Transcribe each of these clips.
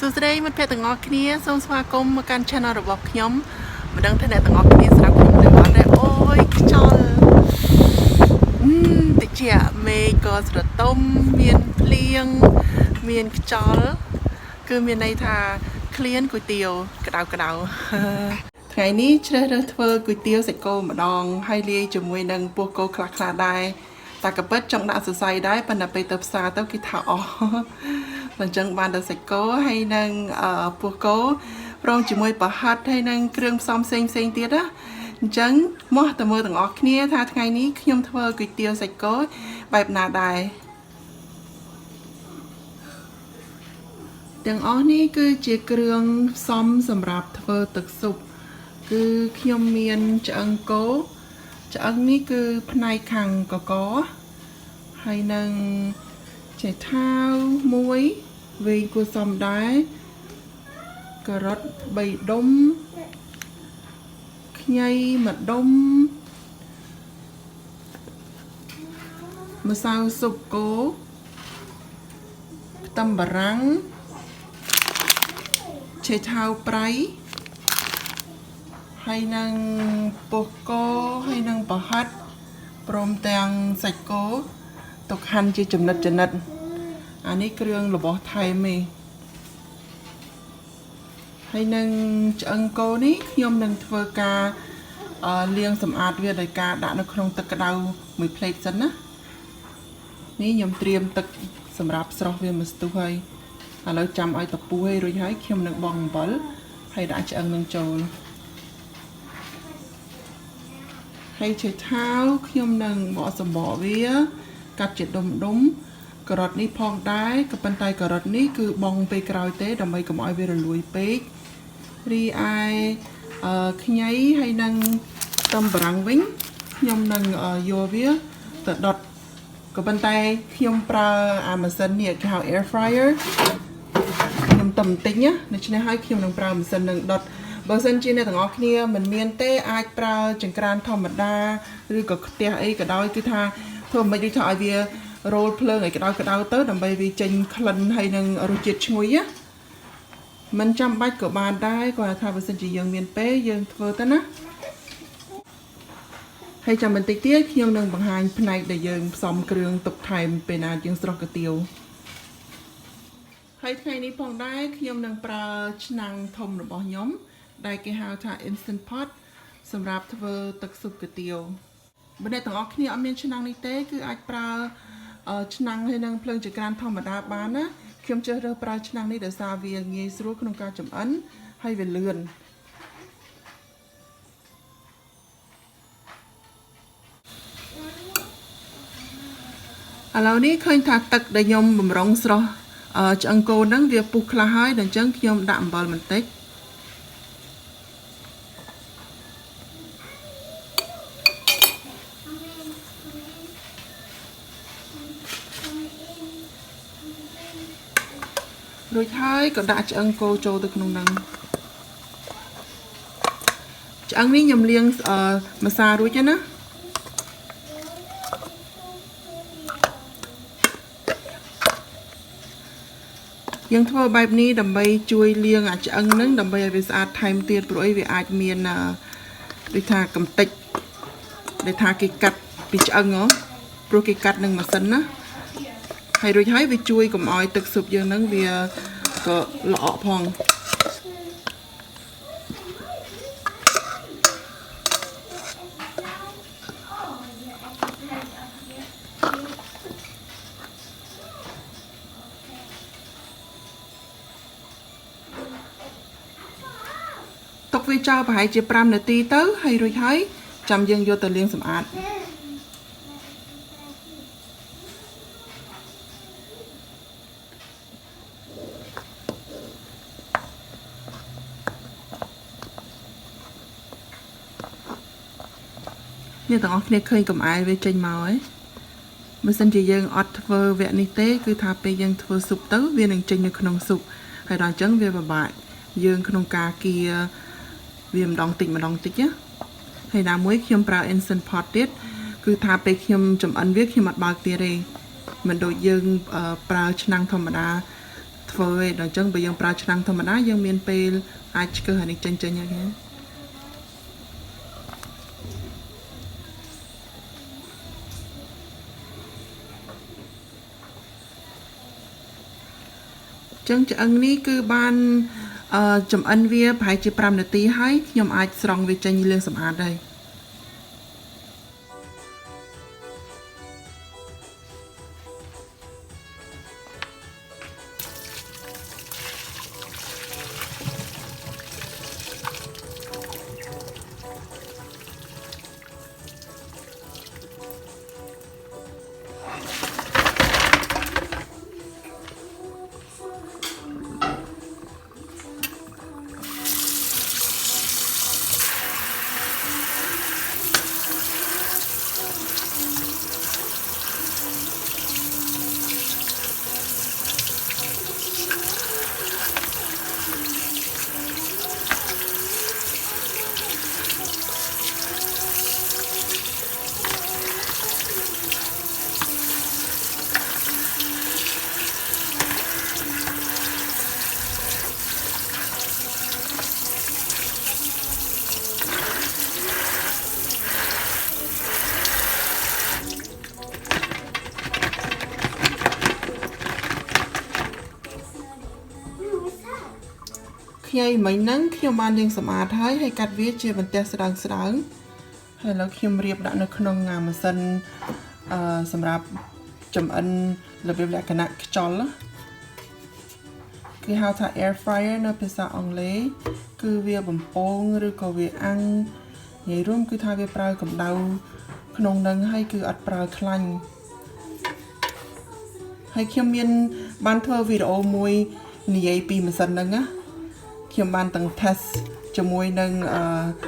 សួស្តីមិត្តភក្តិទាំងអស់គ្នាសូមស្វាគមន៍មកកាន់ channel របស់ខ្ញុំមិនដឹងថាអ្នកទាំងអស់គ្នាស្ដាប់ខ្ញុំនៅអត់ទេអូយខ្យល់តិចមេឃក៏ស្រទុំមានភ្លៀងមានខ្យល់គឺមានន័យថាឃ្លានគុយទាវក្តៅថ្ងៃនេះជ្រើសរើសធ្វើគុយទាវសាច់គោម្ដងហើយលាយជាមួយនឹងពោះគោខ្លះៗដែរតែក៏ពិតចង់ដាក់សរសៃដែរប៉ុន្តែពេលទៅផ្សារទៅគេថាអស់អញ្ចឹងបានតែសាច់គោហើយនឹងពោះគោព្រមជាមួយប្រហិតហើយនឹងគ្រឿងផ្សំផ្សេងទៀតណាអញ្ចឹងមកទៅមើលទាំងអស់គ្នាថាថ្ងៃនេះខ្ញុំធ្វើគុយទាវសាច់គោបែបណាដែរទាំងអស់នេះគឺជាគ្រឿងផ្សំសម្រាប់ធ្វើទឹកស៊ុបគឺខ្ញុំមានឆ្អឹងគោឆ្អឹងនេះគឺផ្នែកខាងកកហើយនឹងចេកថាវមួយវែងគួរសមដែរការ៉ុត3ដុំខ្ញី1ដុំម្សៅស៊ុបគោខ្ទឹមបារាំងចេកថាវប្រៃហើយនឹងពោះគោហើយនឹងប្រហិតព្រមទាំងសាច់គោទុកហាន់ជាចំណិតអានេះគ្រឿងរបស់ថៃមេហើយនឹងឆ្អឹងគោនេះខ្ញុំនឹងធ្វើការលាងសម្អាតវាដោយការដាក់នៅក្នុងទឹកក្តៅមួយភ្លេតសិនណានេះខ្ញុំត្រៀមទឹកសម្រាប់ស្រុះវាមួយស្ទុះហើយឥឡូវចាំឲ្យតពុះឲ្យរួចហើយខ្ញុំនឹងបង់អំបិលហើយដាក់ឆ្អឹងនឹងចូលហើយចេកថាវខ្ញុំនឹងបកសម្បកវាកាត់ជាដុំការ៉ុតនេះផងដែរក៏ប៉ុន្តែការ៉ុតនេះគឺបង់ពេលក្រោយទេដើម្បីកុំឲ្យវារលួយពេករីឯខ្ញីហើយនឹងខ្ទឹមបារាំងវិញខ្ញុំនឹងយកវាទៅដុតក៏ប៉ុន្តែខ្ញុំប្រើអាម៉ាស៊ីននេះគេហៅ air fryer ខ្ញុំទៅបន្តិចណាដូច្នេះហើយខ្ញុំនឹងប្រើម៉ាស៊ីននឹងដុតបើសិនជាអ្នកទាំងអស់គ្នាមិនមានទេអាចប្រើចង្ក្រានធម្មតាឬក៏ខ្ទះអីក៏ដោយគឺថាធ្វើមិនដូចថាឲ្យវារោលភ្លើងឲ្យក្តៅទៅដើម្បីវាចេញក្លិនហើយនឹងរសជាតិឈ្ងុយណាមិនចាំបាច់ក៏បានដែរគាត់ថាបើសិនជាយើងមានពេលយើងធ្វើទៅណាហើយចាំបន្តិចទៀតខ្ញុំនឹងបង្ហាញផ្នែកដែលយើងផ្សំគ្រឿងទុកថែមពេលណាយើងស្រុះកាទៀវហើយថ្ងៃនេះផងដែរខ្ញុំនឹងប្រើឆ្នាំងធំរបស់ខ្ញុំដែលគេហៅថា instant pot សម្រាប់ធ្វើទឹកស៊ុបកាទៀវបើអ្នកទាំងអស់គ្នាអត់មានឆ្នាំងនេះទេគឺអាចប្រើឆ្នាំងហើយនឹងភ្លើងចង្ក្រានធម្មតាបានណាខ្ញុំជ្រើសរើសប្រើឆ្នាំងនេះដោយសារវាងាយស្រួលក្នុងការចម្អិនហើយវាលឿនឥឡូវនេះឃើញថាទឹកដែលខ្ញុំបំរុងស្រស់ឆ្អឹងគោហ្នឹងវាពុះខ្លះហើយដល់អញ្ចឹងខ្ញុំដាក់អំបិលបន្តិចរួចហើយក៏ដាក់ឆ្អឹងគោចូលទៅក្នុងហ្នឹងឆ្អឹងនេះខ្ញុំលាងម្សៅរួចហើយណាយើងធ្វើបែបនេះដើម្បីជួយលាងអាឆ្អឹងហ្នឹងដើម្បីឲ្យវាស្អាតថែមទៀតព្រោះអីវាអាចមានដូចថាកំតិចដែលថាគេកាត់ពីឆ្អឹងហ៎ព្រោះគេកាត់នឹងម៉ាស៊ីនណាហើយរួចហើយវាជួយកុំឲ្យទឹកស៊ុបយើងហ្នឹងវាក៏ល្អក់ផងទុកវាចោលប្រហែលជា5នាទីទៅហើយរួចហើយចាំយើងយកទៅលាងសម្អាតអ្នកទាំងអស់គ្នាឃើញកំអែលវាចេញមកហើយបើសិនជាយើងអត់ធ្វើវគ្គនេះទេគឺថាពេលយើងធ្វើស៊ុបទៅវានឹងចេញនៅក្នុងស៊ុបហើយដល់អញ្ចឹងវាពិបាកយើងក្នុងការគៀវាម្ដងតិចណាហើយណាមួយខ្ញុំប្រើ instant pot ទៀតគឺថាពេលខ្ញុំចម្អិនវាខ្ញុំអត់បើកទៀតទេមិនដូចយើងប្រើឆ្នាំងធម្មតា ធ្វើឯងដល់អញ្ចឹងបើយើងប្រើឆ្នាំងធម្មតាយើងមានពេលអាចឆ្កឹះអានេះចេញហើយគេចឹងឆ្អឹងនេះគឺបានចំអិនវាប្រហែលជា5នាទីហើយខ្ញុំអាចស្រង់វាចេញលាងសម្អាតហើយខ្ញីមិញហ្នឹងខ្ញុំបានលាងសម្អាតហើយកាត់វាជាបន្ទះស្ដើងហើយឥឡូវខ្ញុំរៀបដាក់នៅក្នុងម៉ាស៊ីនសម្រាប់ចម្អិនរបៀបលក្ខណៈខ្យល់គេហៅថា air fryer នៅភាសាអង់គ្លេសគឺវាបំពងឬក៏វាអាំងនិយាយរួមគឺថាវាប្រើកម្ដៅក្នុងនឹងហើយគឺអត់ប្រើខ្លាញ់ហើយខ្ញុំមានបានធ្វើវីដេអូមួយនិយាយពីម៉ាស៊ីនហ្នឹងណាខ្ញុំបានទាំង test ជាមួយនឹង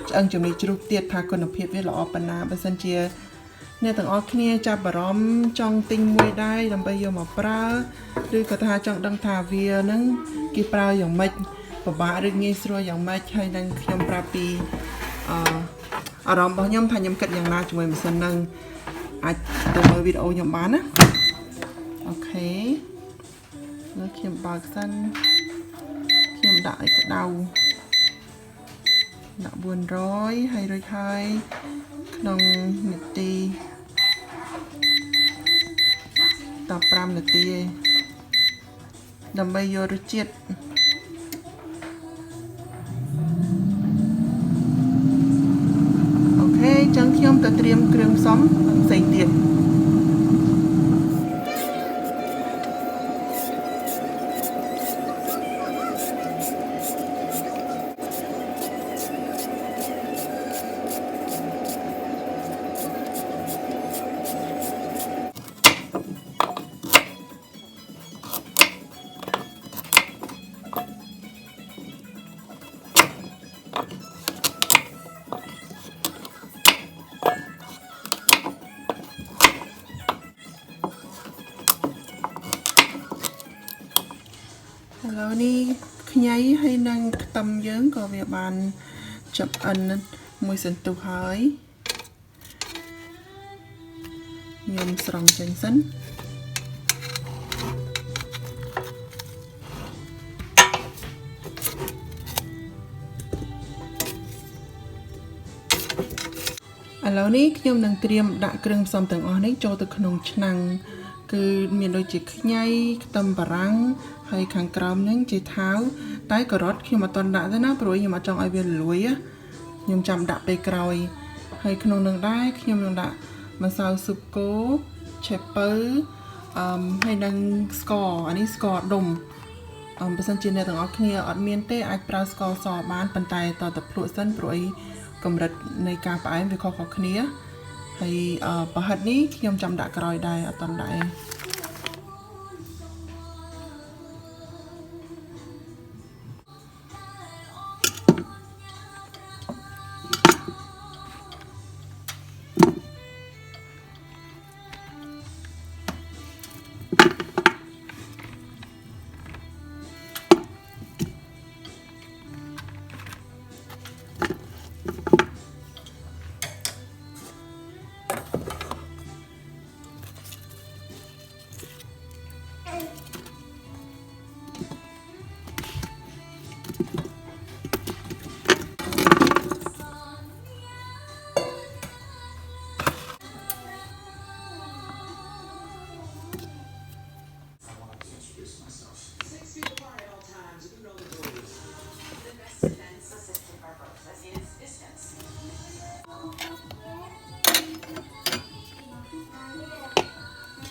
ឆ្អឹងជំនីជ្រូកទៀតថាគុណភាពវាល្អប៉ុណ្ណាបើសិនជាអ្នកទាំងអស់គ្នាចាប់អារម្មណ៍ចង់ទិញមួយដែរដើម្បីយកមកប្រើឬក៏ថាចង់ដឹងថាវានឹងគេប្រើយ៉ាងម៉េចពិបាកឬងាយស្រួលយ៉ាងម៉េចហើយនឹងខ្ញុំប្រាប់ពីអារម្មណ៍របស់ខ្ញុំថាខ្ញុំគិតយ៉ាងណាជាមួយម៉ាស៊ីនហ្នឹងអាចទៅមើលវីដេអូខ្ញុំបានណាអូខេហើយខ្ញុំបើកសិនខ្ញុំដាក់ឲ្យក្តៅដាក់400ហើយរួចហើយក្នុងនាទី15នាទីឯងដើម្បីយករសជាតិអូខេអញ្ចឹងខ្ញុំទៅត្រៀមគ្រឿងផ្សំផ្សេងទៀតឥឡូវនេះខ្ញីហើយនឹងខ្ទឹមយើងក៏វាបានចាប់អិនមួយសន្ទុះហើយខ្ញុំស្រង់ចេញសិនឥឡូវនេះខ្ញុំនឹងត្រៀមដាក់គ្រឿងផ្សំទាំងអស់នេះចូលទៅក្នុងឆ្នាំងគឺមានដូចជាខ្ញីខ្ទឹមបារាំងហើយខាងក្រោមហ្នឹងជាថាវតែការ៉ុតខ្ញុំអត់ទាន់ដាក់ទេណាព្រោះខ្ញុំអត់ចង់ឲ្យវារលួយខ្ញុំចាំដាក់ពេលក្រោយហើយក្នុងនឹងដែរខ្ញុំនឹងដាក់ម្សៅស៊ុបគោឆេពៅហើយនឹងស្ករអានេះស្ករដុំបើសិនជាអ្នកទាំងអស់គ្នាអត់មានទេអាចប្រើស្ករសបានប៉ុន្តែតើតភ្លក់សិនព្រោះអីកម្រិតនៃការផ្អែមវាខុសៗគ្នាហើយប្រហិតនេះខ្ញុំចាំដាក់ក្រោយដែរអត់ទាន់ដាក់ឯង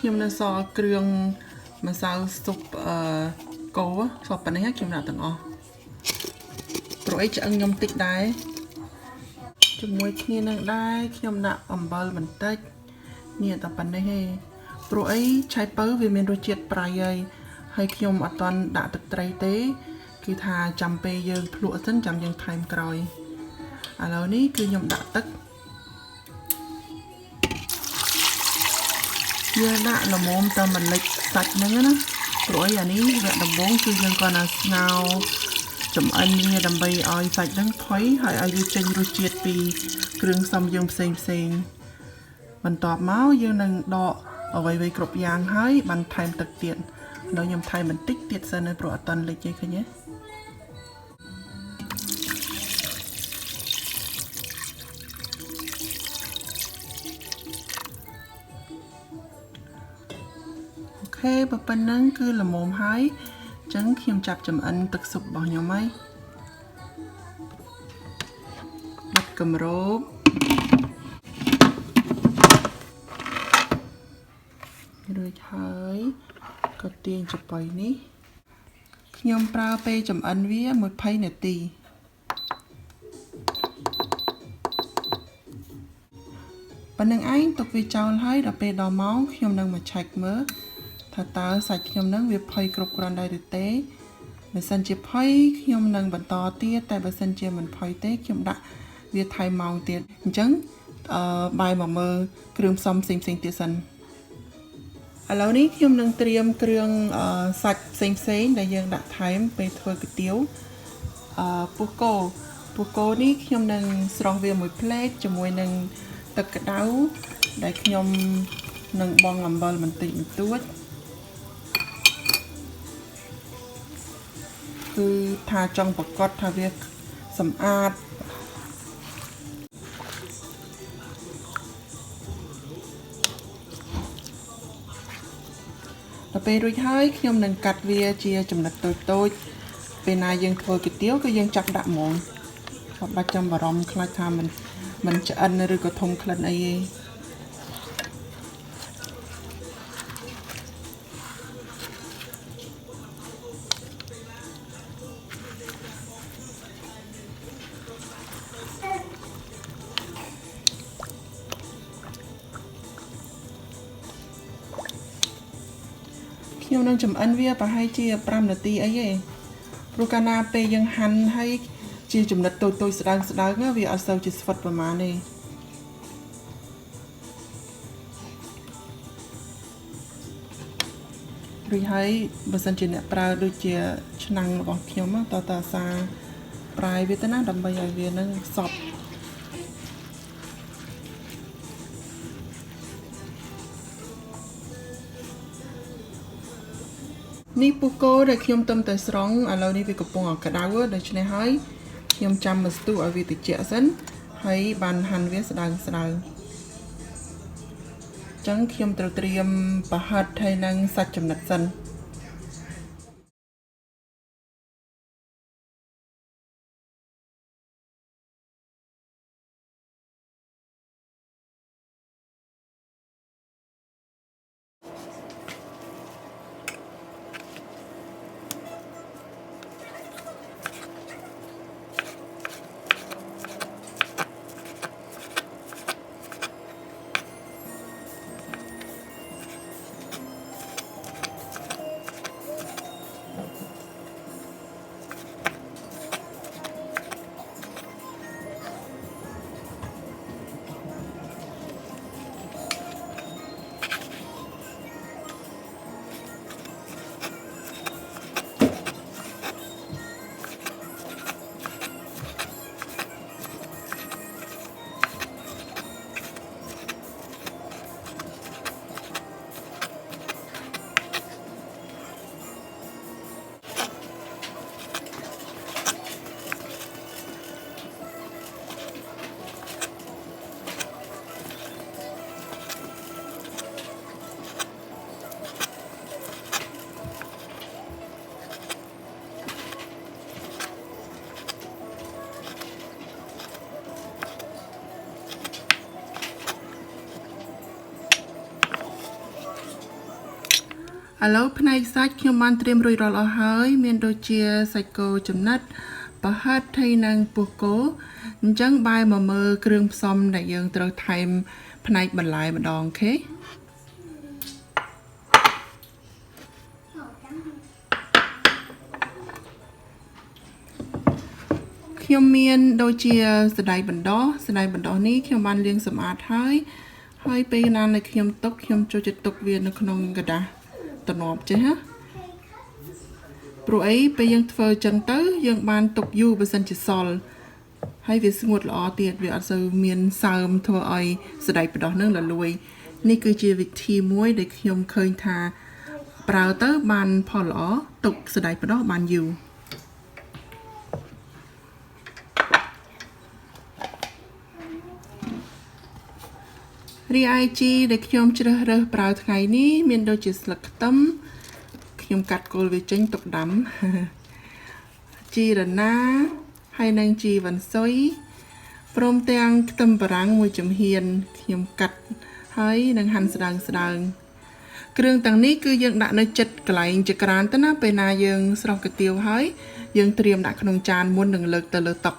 ខ្ញុំនៅសល់គ្រឿងម្សៅស៊ុបគោសពប៉ុណ្ណេះខ្ញុំដាក់ទាំងអស់ព្រោះអីឆ្អឹងខ្ញុំតិចដែរជាមួយគ្នានឹងដែរខ្ញុំដាក់អំបិលបន្តិចនេះតែប៉ុណ្ណេះឯងព្រោះអីឆៃពៅវាមានរសជាតិប្រៃហើយខ្ញុំអត់ទាន់ដាក់ទឹកត្រីទេគឺថាចាំពេលយើងភ្លក់សិនចាំយើងថែមក្រោយឥឡូវនេះគឺខ្ញុំដាក់ទឹកយើងដាក់ល្មមទៅម្លិចសាច់ហ្នឹងណាព្រោះអីអានេះវគ្គដំបូងគឺយើងគាត់ណាស្ងោរចំអិនវាដើម្បីឲ្យសាច់ហ្នឹងផុយហើយឲ្យវាចេញរសជាតិពីគ្រឿងផ្សំយើងផ្សេងបន្ទាប់មកយើងនឹងដកអ្វីៗគ្រប់យ៉ាងហើយបានថែមទឹកទៀតដល់ខ្ញុំថែមបន្តិចទៀតសិនព្រោះអត់តាន់លិចទេឃើញទេប៉ុណ្ណឹងគឺល្មមហើយអញ្ចឹងខ្ញុំចាប់ចំអិនទឹកស៊ុបរបស់ខ្ញុំហើយបិទគម្របរួចហើយក៏ទាញចំបៃនេះខ្ញុំប្រើពេលចំអិនវា20នាទីប៉ុណ្្នឹងឯងទុកវាចោលហើយដល់ពេលដល់ម៉ោងខ្ញុំនឹងមកឆែកមើលថាតើសាច់ខ្ញុំនឹងវាផុយគ្រប់គ្រាន់ដែរឬទេបើសិនជាផុយខ្ញុំនឹងបន្តទៀតតែបើសិនជាមិនផុយទេខ្ញុំដាក់វាថែមម៉ោងទៀតអញ្ចឹងបាយមកមើលគ្រឿងផ្សំផ្សេងទៀតសិនឥឡូវនេះខ្ញុំនឹងត្រៀមគ្រឿងសាច់ផ្សេងដែលយើងដាក់ថែមពេលធ្វើគុយទាវពោះគោនេះខ្ញុំនឹងស្រុះវាមួយភ្លែតជាមួយនឹងទឹកក្តៅដែលខ្ញុំនឹងបង់អំបិលបន្តិចបន្តួចគឺថាចង់ប្រកាសថាវាសម្អាតដល់ពេលរួចហើយខ្ញុំនឹងកាត់វាជាចំណិតតូចពេលណាយើងធ្វើគុយទាវគឺយើងចាប់ដាក់ហ្មងអត់បាច់ចាំបារម្ភខ្លាចថាមិនឆ្អិនឬក៏ធំក្លិនអីទេខ្ញុំនឹងចំអិនវាប្រហែលជា5នាទីអីទេព្រោះកាលណាពេលយើងហាន់ហើយជាចំណិតតូចស្ដើងវាអត់សូវជាស្វិតប្រហែលទេរួចហើយបើសិនជាអ្នកប្រើដូចជាឆ្នាំងរបស់ខ្ញុំតើអាសាប្រៃវាទៅណាដើម្បីឲ្យវានឹងសព្វនេះពុះគោដែលខ្ញុំទឹមតែស្រង់ឥឡូវនេះវាកំពុងក្តៅដូច្នេះហើយខ្ញុំចាំមកស្ទុះឲ្យវាត្រជាក់សិនហើយបានហាន់វាស្ដើងអញ្ចឹងខ្ញុំត្រូវត្រៀមប្រហិតហើយនឹងសាច់ចំណិតសិន ឥឡូវផ្នែកសាច់ខ្ញុំបានត្រៀមរួចរាល់អស់ហើយមានដូចជាសាច់គោចំណិតប្រហិតហើយនិងពោះគោអញ្ចឹងបាយមកមើលគ្រឿងផ្សំដែលយើងត្រូវថែមផ្នែកបន្លែម្ដងអូខេខ្ញុំមានដូចជាសណ្តែកបណ្ដោះនេះខ្ញុំបានលាងសម្អាតហើយពេលណានៅខ្ញុំទុកខ្ញុំចូលចិត្តទុកវានៅក្នុងกระดาษតំណប់ចេះហ៎ព្រោះអីពេលយើងធ្វើអញ្ចឹងទៅយើងបានទុកយូរបើសិនជាសល់ហើយវាស្ងួតល្អទៀតវាអត់សូវមានសើមធ្វើឲ្យសណ្តែកបណ្ដោះនឹងរលួយនេះគឺជាវិធីមួយដែលខ្ញុំឃើញថាប្រើទៅបានផលល្អទុកសណ្តែកបណ្ដោះបានយូររីឯជីដែលខ្ញុំជ្រើសរើសប្រើថ្ងៃនេះមានដូចជាស្លឹកខ្ទឹមខ្ញុំកាត់គល់វាចេញទុកដាំជីរណាហើយនិងជីវ៉ាន់ស៊ុយព្រមទាំងខ្ទឹមបារាំងមួយចំហៀនខ្ញុំកាត់ហើយនិងហាន់ស្ដើងគ្រឿងទាំងនេះគឺយើងដាក់នៅចិត្តកន្លែងចក្រានទៅណាពេលណាយើងស្រង់កាទៀវហើយយើងត្រៀមដាក់ក្នុងចានមុននឹងលើកទៅលើតុ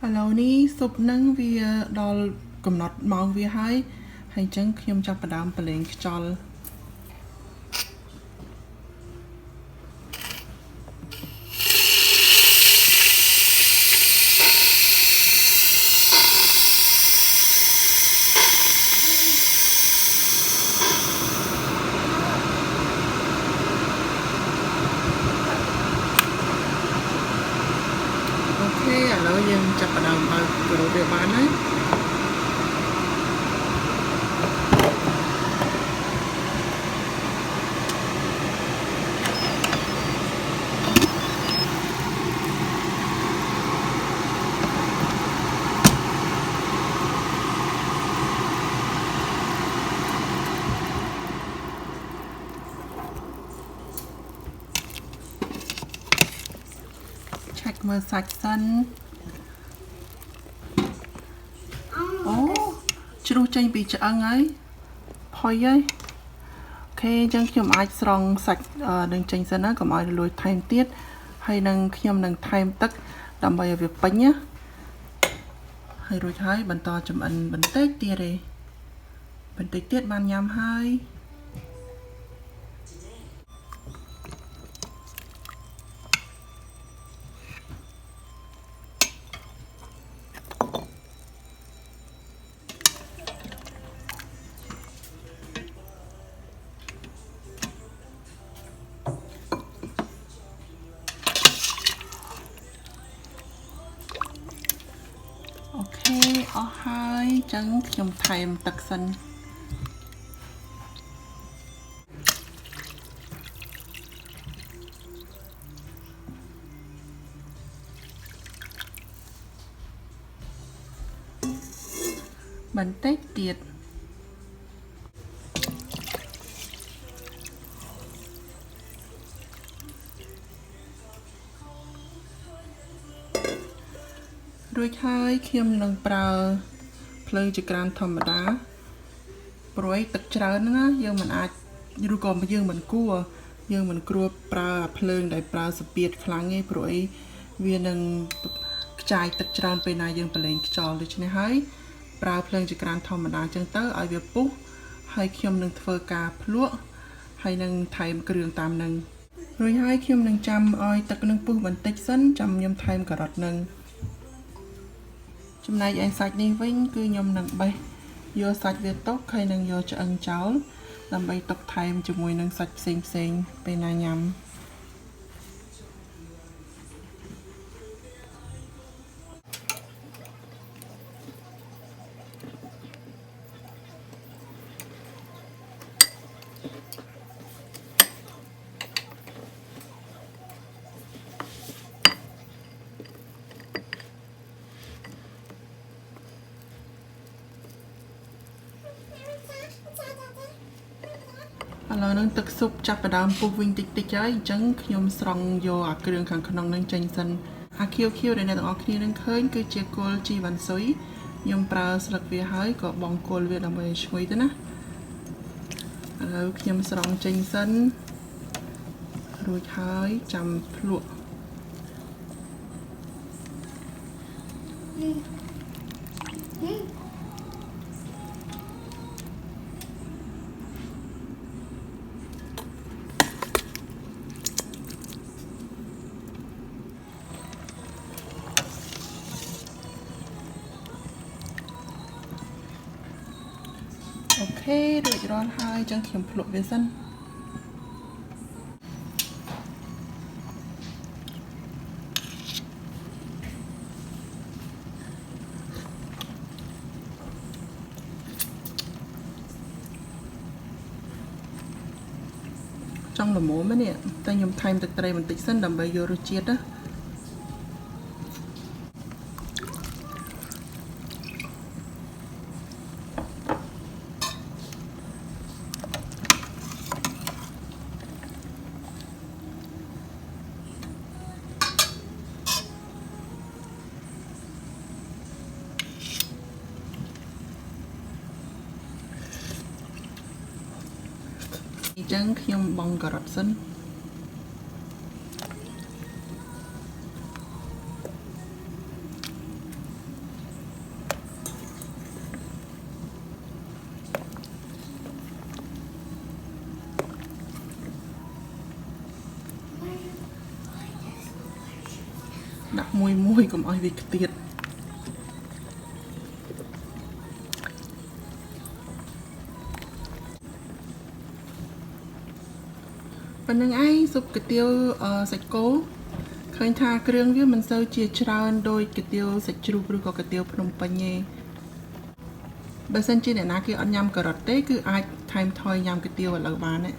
ឥឡូវនេះស៊ុបនឹងវាដល់កំណត់ម៉ោងវាហើយអញ្ចឹងខ្ញុំចាប់ផ្ដើមប្រឡែងខ្យល់ឥឡូវយើងចាប់ផ្ដើមឲ្យគ្រូវាបានហើយឆែកមើលសាច់សិនជ្រុះចេញពីឆ្អឹងហើយផុយហើយអូខេអញ្ចឹងខ្ញុំអាចស្រង់សាច់នឹងចេញសិនណាកុំឲ្យរលួយថែមទៀតហើយនឹងខ្ញុំនឹងថែមទឹកដើម្បីឲ្យវាពេញណាហើយរួចហើយបន្តចម្អិនបន្តិចទៀតបានញ៉ាំហើយអូខេអស់ហើយអញ្ចឹងខ្ញុំថែមទឹកសិនបន្តិចទៀតរួចហើយខ្ញុំនឹងប្រើភ្លើងចក្រានធម្មតាព្រោះទឹកច្រើនណាយើងមិនអាចឬក៏យើងមិនគួរប្រើភ្លើងដែលប្រើស្ពាតខ្លាំងទេព្រោះអីវានឹងខ្ចាយទឹកច្រើនពេលណាយើងប្រឡែងខ្យល់ដូច្នេះហើយប្រើភ្លើងចក្រានធម្មតាអញ្ចឹងទៅឲ្យវាពុះ ហើយខ្ញុំនឹងធ្វើការភ្លក់ហើយនឹងថែមគ្រឿងតាមនឹងរួចហើយខ្ញុំនឹងចាំឲ្យទឹកនឹងពុះបន្តិចសិនចាំខ្ញុំថែមការ៉ុតនឹងចំណែកឯសាច់នេះវិញគឺខ្ញុំនឹងបេះយកសាច់វាទុកហើយនឹងយកឆ្អឹងចោលដើម្បីទុកថែមជាមួយនឹងសាច់ផ្សេងពេលណាញ៉ាំឥឡូវនឹងទឹកស៊ុបចាប់ផ្ដើមពុះវិញតិចហើយអញ្ចឹងខ្ញុំស្រង់យកអាគ្រឿងខាងក្នុងនឹងចេញសិនអាខៀវដែលអ្នកទាំងអស់គ្នានឹងឃើញគឺជាគល់ជីវ៉ាន់ស៊ុយខ្ញុំប្រើស្លឹកវាហើយក៏បង់គល់វាដើម្បីឲ្យឈ្ងុយទៅណាឥឡូវខ្ញុំស្រង់ចេញសិនរួចហើយចាំភ្លក់អូខេរួចរាល់ហើយអញ្ចឹងខ្ញុំភ្លក់វាសិនចង់ល្មមនេះតែខ្ញុំថែមទឹកត្រីបន្តិចសិនដើម្បីយករសជាតិណាអញ្ចឹងខ្ញុំបង់ការ៉ុតសិនដាក់មួយកុំឲ្យវាខ្ទាតប៉ុណ្្នឹងឯងស៊ុបគុយទាវសាច់គោឃើញថាគ្រឿងវាមិនសូវជាច្រើនដូចគុយទាវសាច់ជ្រូកឬក៏គុយទាវភ្នំពេញទេបើសិនជាអ្នកណាគេអត់ញ៉ាំការ៉ុតទេគឺអាចថែមថយញ៉ាំគុយទាវឥឡូវបានទេ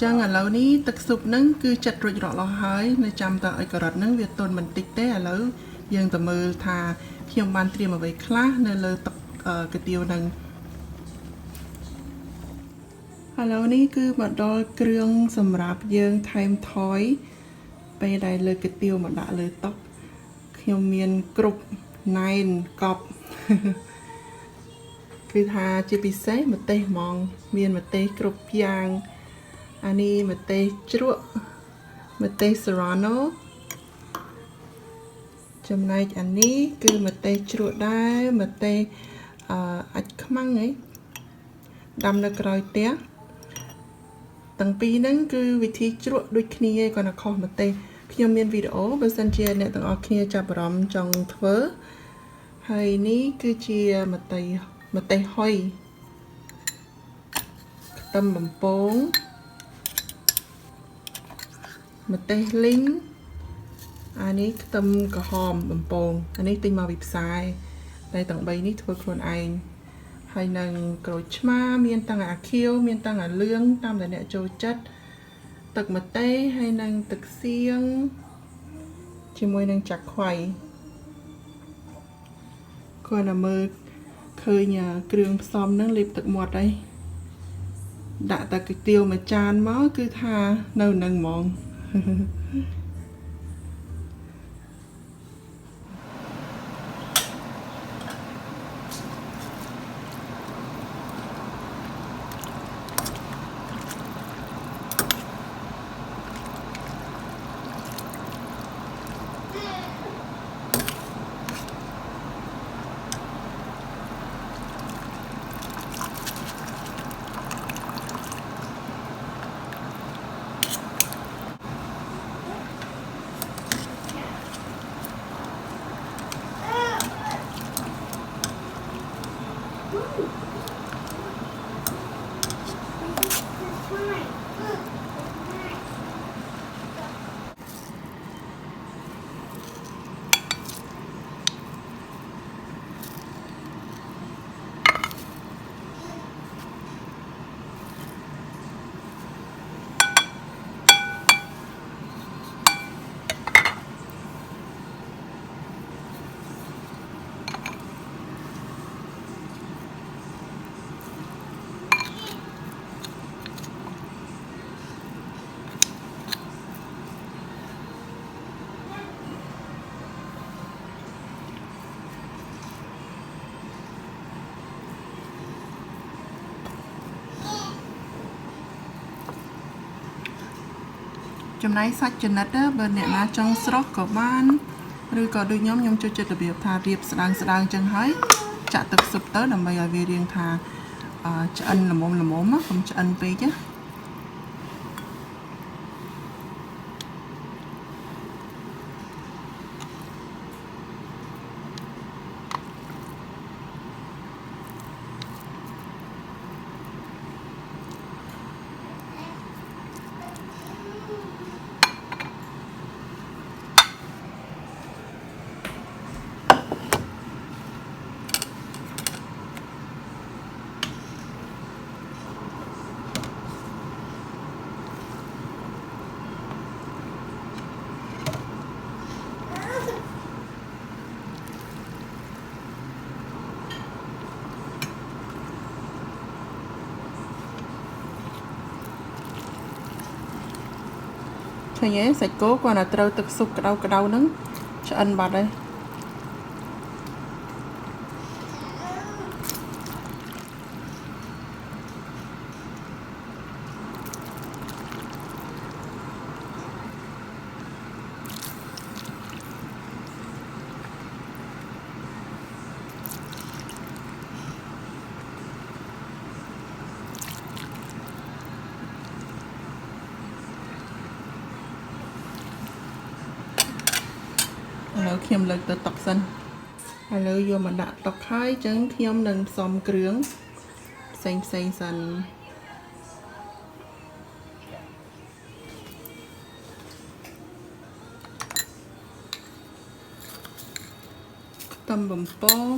ចឹងឥឡូវនេះទឹកស៊ុបហ្នឹងគឺចិតរួចរាល់អស់ហើយនៅចាំតើឲ្យការ៉ុតហ្នឹងវាទន់បន្តិចទេឥឡូវយើងទៅមើលថាខ្ញុំបានត្រៀមអ្វីខ្លះនៅលើទឹកគុយទាវហ្នឹងឥឡូវនេះគឺមកដល់គ្រឿងសម្រាប់យើងថែមថយពេលដែលលើគុយទាវមកដាក់លើតុខ្ញុំមានគ្រប់ណែនកប់គឺថាជាពិសេសម្ទេសហ្មងមានម្ទេសគ្រប់យ៉ាងអានេះម្ទេសជ្រក់ម្ទេស serrano ចំណែកអានេះគឺម្ទេសជ្រក់ដែរម្ទេសអាចខ្មាំងហីដាំនៅក្រោយផ្ទះទាំងពីរហ្នឹងគឺវិធីជ្រក់ដូចគ្នាឯងគាត់តែខុសម្ទេសខ្ញុំមានវីដេអូបើសិនជាអ្នកទាំងអស់គ្នាចាប់អារម្មណ៍ចង់ធ្វើហើយនេះគឺជាម្ទេសហុយខ្ទឹមបំពងម្ទេសលីងអានេះខ្ទឹមក្រហមបំពងអានេះទិញមកពីផ្សារតែទាំង3នេះធ្វើខ្លួនឯងហើយនឹងក្រូចឆ្មាមានទាំងអាខៀវមានទាំងអាលឿងតាមតែអ្នកចូលចិត្តទឹកម្ទេសហើយនឹងទឹកសៀងជាមួយនឹងចាក់ខ្វៃគាត់តែមើលឃើញគ្រឿងផ្សំហ្នឹងលេបទឹកមាត់អីដាក់តែគុយទាវមួយចានមកគឺថានៅនឹងហ្មង ចំណែកសាច់ចំណិតបើអ្នកណាចង់ស្រស់ក៏បានឬក៏ដូចខ្ញុំចូលចិត្តរបៀបថារៀបស្ដើងៗចឹងហើយចាក់ទឹកស៊ុបទៅដើម្បីឲ្យវារាងថាឆ្អិនល្មមៗកុំឆ្អិនពេកណាឃើញទេសាច់គោគាត់តែត្រូវទឹកស៊ុបក្តៅហ្នឹងឆ្អិនបាត់ហើយឥឡូវខ្ញុំលើកទៅតុកសិនឥឡូវយកមកដាក់តុកហើយអញ្ចឹងខ្ញុំនឹងផ្សំគ្រឿងផ្សេងសិនខ្ទឹមបំពង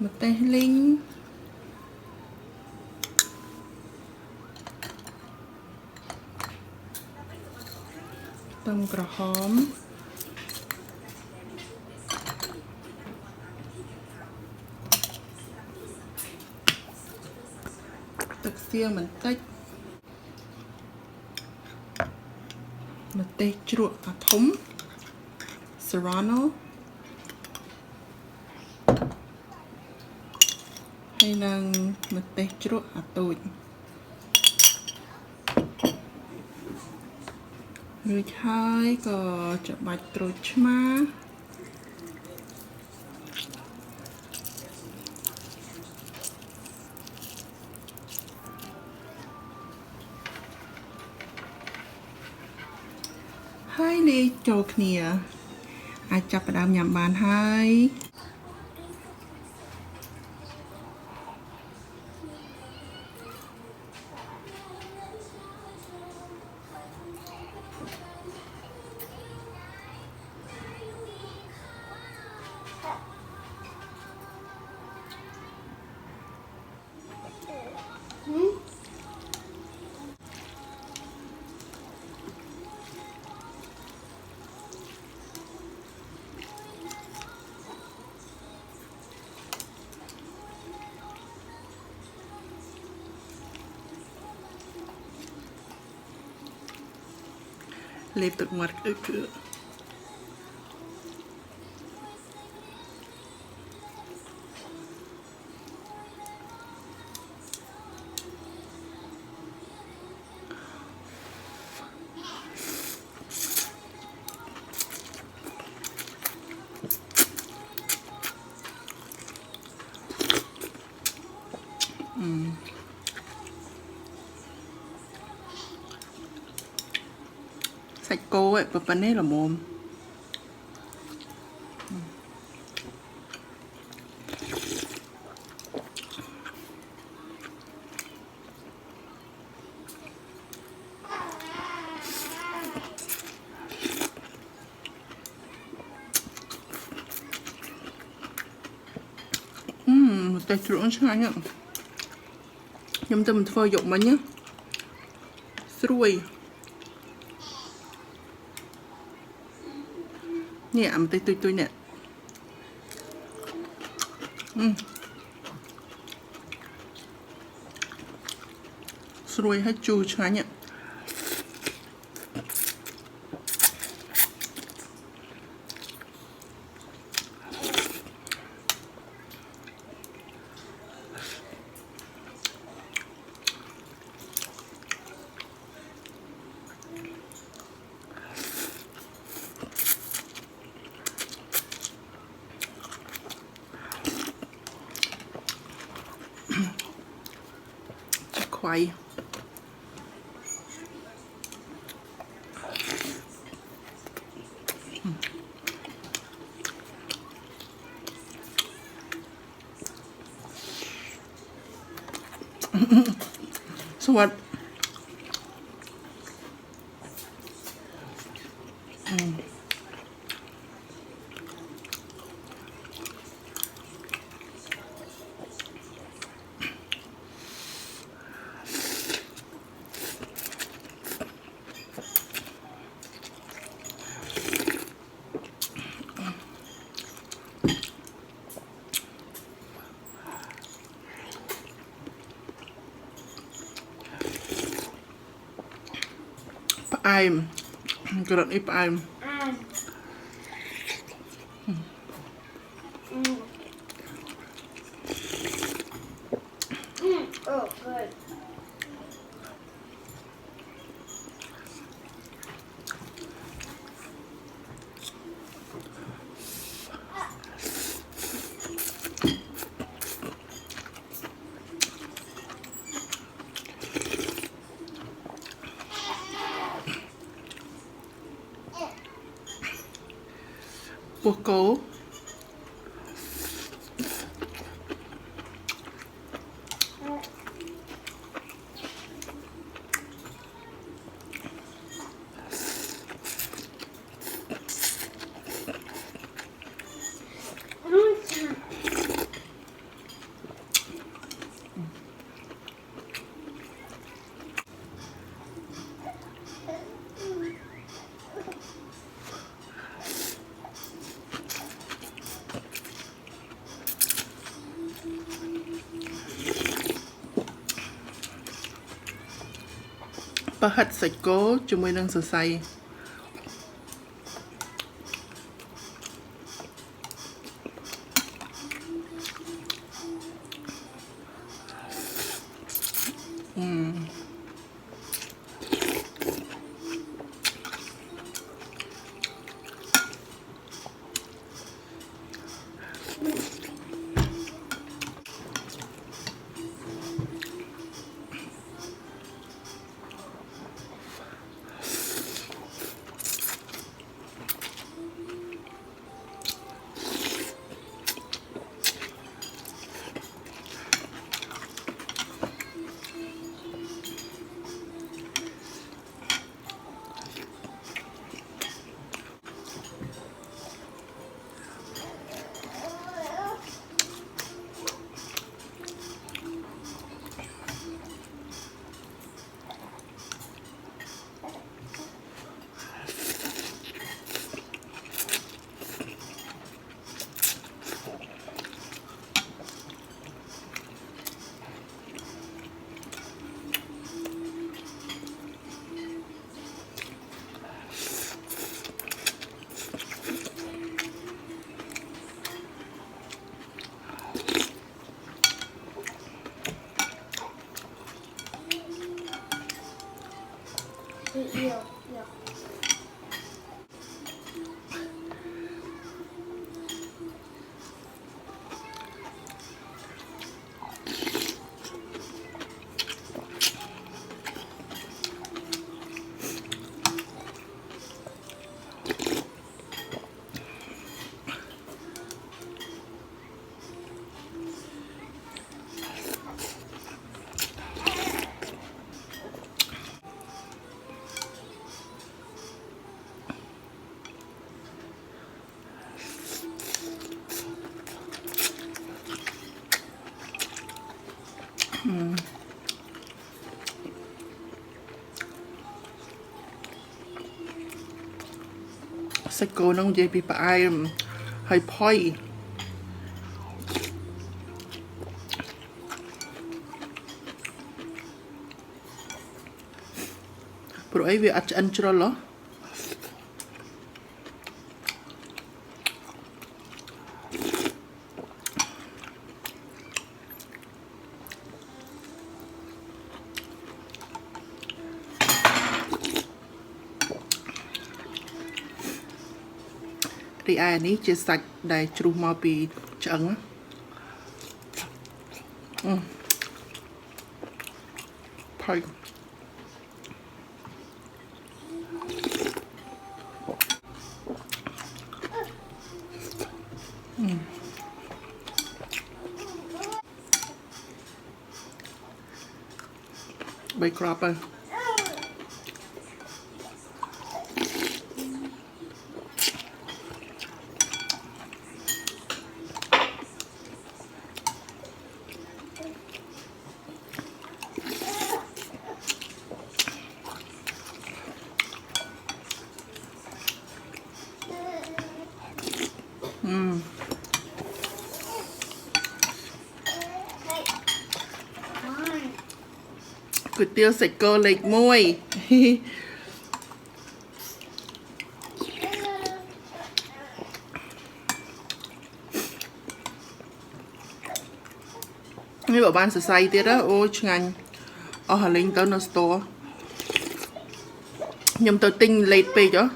ម្ទេសលីងខ្ទឹមក្រហមទឹកសៀងបន្តិចម្ទេសជ្រក់អាធំ serrano ហើយនឹងម្ទេសជ្រក់អាតូចរួចហើយក៏ច្បាច់ក្រូចឆ្មាហើយលាយចូលគ្នាអាចចាប់ផ្ដើមញ៉ាំបានហើយលេបទឹកមាត់គឺសាច់គោឯប៉ុណ្ណេះល្មមតែជ្រក់ឆ្ងាញ់ខ្ញុំទៅមិនធ្វើយកមិញណាស្រួយនេះអាម្ទេសទុយនេះស្រួយហើយជូរឆ្ងាញ់ ខ្វៃสวัสดีផ្អែមក្រត់នេះផ្អែម Oh, good. Bố cố bà hạt sạch cố chúng mình đang sửa xay Yeah. សាច់គោនឹងនិយាយពីផ្អែមហើយផុយព្រោះអីវាអត់ឆ្អិនជ្រុលហ៎រីឯនេះជាសាច់ដែលជ្រុះមកពីឆ្អឹង Thôi. Bay crop ơi. Củ tiêu sạch cơ lệch môi. Mấy bảo ban sửa say tiết á. Ôi ngành. Hà linh tao nó store. Nhưng tao tinh lệch bê cho.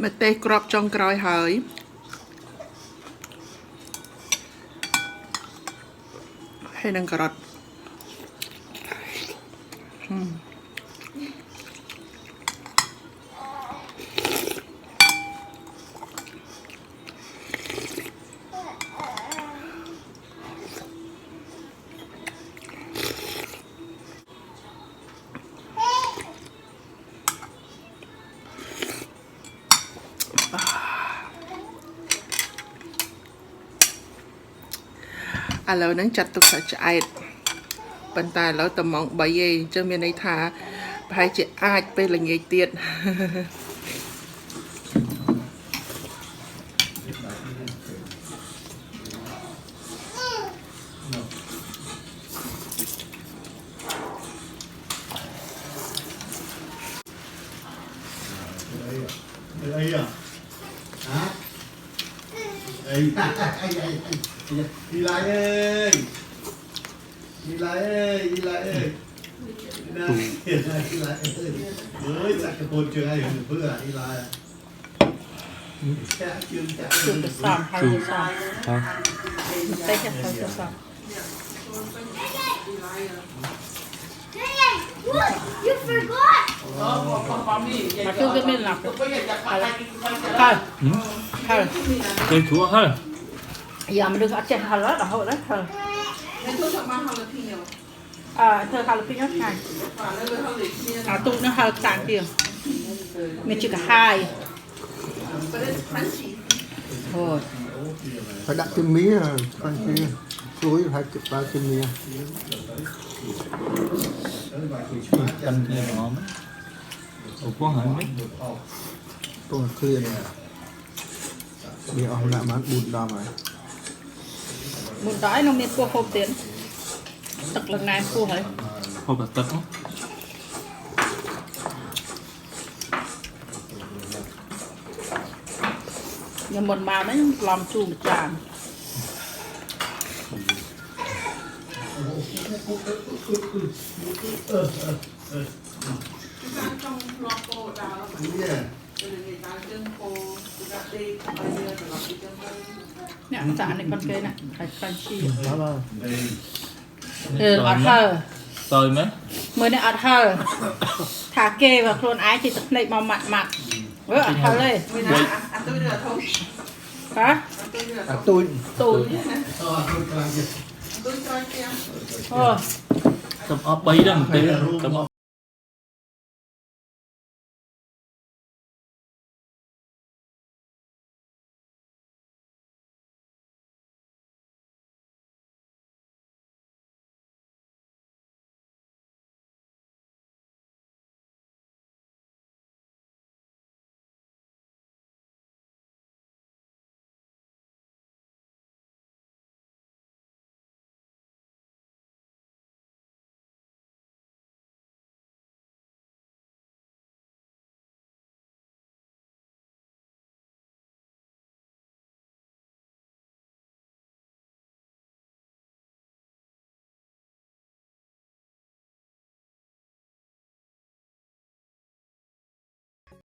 Mà tê crop trong cõi hơi. Hay đang cà rốt. Lâu nắng chặt tục phải chạy bàn tay lâu tầm mong bấy gì cho miền này thả phải chị ai bây là nghề tiện. Đây à? Hả? Đây. Đi lại ơi. Đi lại ơi, đi lại ơi. Đi lại ơi. Mới chắc cái con chưa hay được bữa đi lại. Chuột được sòm hay được sòm. Tay chặt hơi được sòm. You forgot. Mà chưa cái bên lọc. Thôi. Thôi. Chơi chúa hơn. Giờ mình đừng ăn chè hạt lót ở hậu đấy thôi. Thơ jalapeno này. Tụ nó hơi tàn kìa. Mình chỉ cả hai. Thôi. Phải đặt cái mía con kia. Chuối phải ba cái mía. Canh kia ngon. Ủa có hả mấy? Tôi clear nè. Bây giờ ông làm ăn bún đỏ mà. Một đói nó miên cua khô tiến. Thật lần này cua hả? Hộp là tật không? Nhưng một mà mới làm chù một tràn. Nè, trả này con cây này, phải chi. Ọt hờ. Tơi mấy? Mới này ọt hờ. Thả kê và khuôn ái chỉ tập lệnh màu mặn mặn. Với ọt hờ lên. Hả? Tôi. Ồ. Tầm ớp bấy đó một tí. Tầm ớp